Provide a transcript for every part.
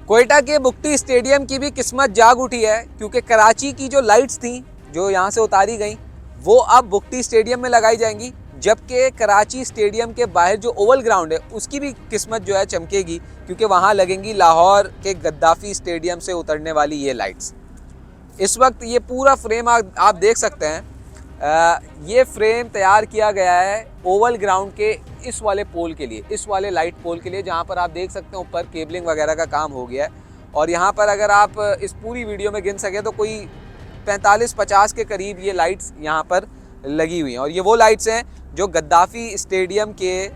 क्वेटा के बुक्टी स्टेडियम की भी किस्मत जाग उठी है, क्योंकि कराची की जो लाइट्स थी जो यहाँ से उतारी गई वो अब बुक्टी स्टेडियम में लगाई जाएंगी, जबकि कराची स्टेडियम के बाहर जो ओवल ग्राउंड है उसकी भी किस्मत जो है चमकेगी, क्योंकि वहाँ लगेंगी लाहौर के गद्दाफी स्टेडियम से उतरने वाली ये लाइट्स। इस वक्त ये पूरा फ्रेम आप देख सकते हैं। ये फ्रेम तैयार किया गया है ओवल ग्राउंड के इस वाले पोल के लिए, इस वाले लाइट पोल के लिए, जहाँ पर आप देख सकते हैं ऊपर केबलिंग वगैरह का काम हो गया है। और यहाँ पर अगर आप इस पूरी वीडियो में गिन सके तो कोई 45-50 के करीब ये लाइट्स यहाँ पर लगी हुई हैं। और ये वो लाइट्स हैं जो गद्दाफी स्टेडियम के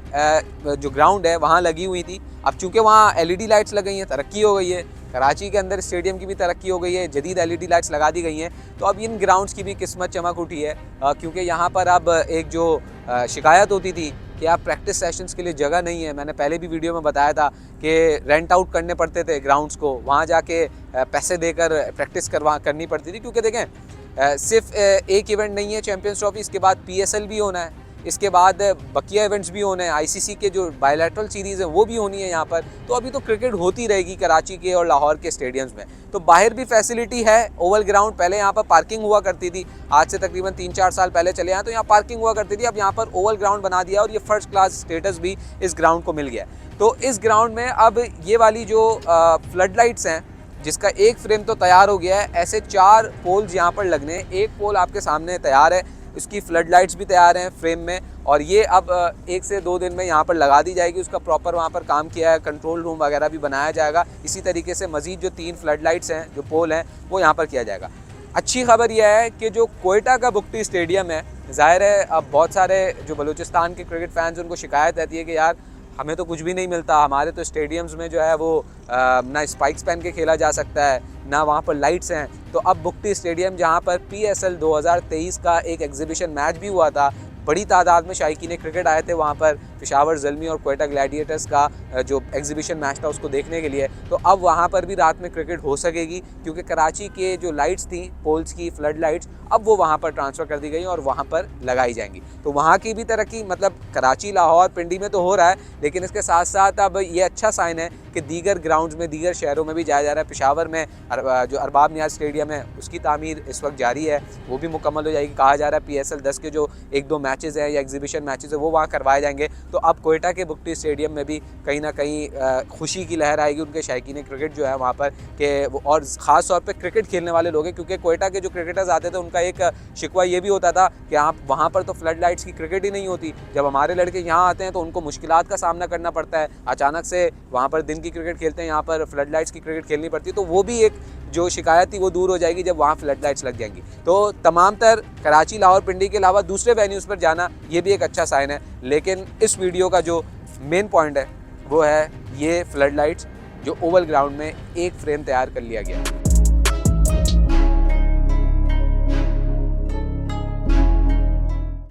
जो ग्राउंड है वहाँ लगी हुई थी। अब चूँकि वहाँ LED लाइट्स लग गई हैं, तरक्की हो गई है, कराची के अंदर स्टेडियम की भी तरक्की हो गई है, जदीद LED लाइट्स लगा दी गई हैं, तो अब इन ग्राउंड्स की भी किस्मत चमक उठी है। क्योंकि यहाँ पर अब एक जो शिकायत होती थी कि आप प्रैक्टिस सेशंस के लिए जगह नहीं है, मैंने पहले भी वीडियो में बताया था कि रेंट आउट करने पड़ते थे ग्राउंड्स को, वहाँ जाके पैसे देकर प्रैक्टिस करनी पड़ती थी। क्योंकि देखें सिर्फ एक इवेंट नहीं है चैम्पियंस ट्रॉफी, इसके बाद PSL भी होना है, इसके बाद बकिया इवेंट्स भी होने हैं, ICC के जो बायलैटरल सीरीज़ है वो भी होनी है यहाँ पर। तो अभी तो क्रिकेट होती रहेगी कराची के और लाहौर के स्टेडियम्स में। तो बाहर भी फैसिलिटी है, ओवल ग्राउंड, पहले यहाँ पर पार्किंग हुआ करती थी, आज से तकरीबन 3-4 साल पहले चले आए तो यहाँ पार्किंग हुआ करती थी, अब यहाँ पर ओवल ग्राउंड बना दिया और ये फर्स्ट क्लास स्टेटस भी इस ग्राउंड को मिल गया। तो इस ग्राउंड में अब ये वाली जो फ्लड लाइट्स हैं जिसका एक फ्रेम तो तैयार हो गया है, ऐसे 4 पोल्स यहाँ पर लगने हैं। एक पोल आपके सामने तैयार है, इसकी फ्लड लाइट्स भी तैयार हैं फ्रेम में, और ये अब 1 से 2 दिन में यहाँ पर लगा दी जाएगी। उसका प्रॉपर वहाँ पर काम किया है, कंट्रोल रूम वगैरह भी बनाया जाएगा। इसी तरीके से मज़ीद जो 3 फ्लड लाइट्स हैं, जो पोल हैं, वो यहाँ पर किया जाएगा। अच्छी खबर यह है कि जो क्वेटा का बुक्टी स्टेडियम है, ज़ाहिर है अब बहुत सारे जो बलूचिस्तान के क्रिकेट फैंस उनको शिकायत रहती है कि यार हमें तो कुछ भी नहीं मिलता, हमारे तो स्टेडियम्स में जो है वो ना स्पाइक्स पहन के खेला जा सकता है, ना वहाँ पर लाइट्स हैं। तो अब बुक्टी स्टेडियम जहाँ पर PSL 2023 का एक एग्जीबिशन मैच भी हुआ था, बड़ी तादाद में शायकीन क्रिकेट आए थे वहाँ पर, पेशावर ज़ल्मी और क्वेटा ग्लैडिएटर्स का जो एग्जीबिशन मैच था उसको देखने के लिए। तो अब वहाँ पर भी रात में क्रिकेट हो सकेगी, क्योंकि कराची के जो लाइट्स थी पोल्स की फ्लड लाइट्स, अब वो वहाँ पर ट्रांसफ़र कर दी गई और वहाँ पर लगाई जाएंगी। तो वहाँ की भी तरक्की, मतलब कराची, लाहौर, पिंडी में तो हो रहा है, लेकिन इसके साथ साथ अब ये अच्छा साइन है कि दीगर ग्राउंड्स में, दीगर शहरों में भी जाया जा रहा है। पेशावर में जो अरबाब नियाज़ स्टेडियम है उसकी तामीर इस वक्त जारी है, वो भी मुकम्मल हो जाएगी। कहा जा रहा है PSL 10 के जो 1-2 मैचेज़ हैं या एग्जीबिशन मैचेज़ है वो वहाँ करवाए जाएंगे। तो अब क्वेटा के बुक्टी स्टेडियम में भी कहीं ना कहीं खुशी की लहर आएगी उनके शायकीन क्रिकेट जो है वहाँ पर, कि वो और ख़ास तौर पे क्रिकेट खेलने वाले लोग हैं। क्योंकि क्वेटा के जो क्रिकेटर्स आते थे उनका एक शिकवा ये भी होता था कि आप वहाँ पर तो फ्लड लाइट्स की क्रिकेट ही नहीं होती, जब हमारे लड़के यहाँ आते हैं तो उनको मुश्किलात का सामना करना पड़ता है, अचानक से वहाँ पर दिन की क्रिकेट खेलते हैं, यहाँ पर फ्लड लाइट्स की क्रिकेट खेलनी पड़ती है। तो वो भी एक जो शिकायत थी वो दूर हो जाएगी जब वहाँ फ्लड लाइट्स लग जाएंगी। तो तमाम तर कराची, लाहौर, पिंडी के अलावा दूसरे वेन्यूज़ पर जाना ये भी एक अच्छा साइन है। लेकिन इस वीडियो का जो मेन पॉइंट है वो है ये फ्लड लाइट्स जो ओवल ग्राउंड में एक फ्रेम तैयार कर लिया गया।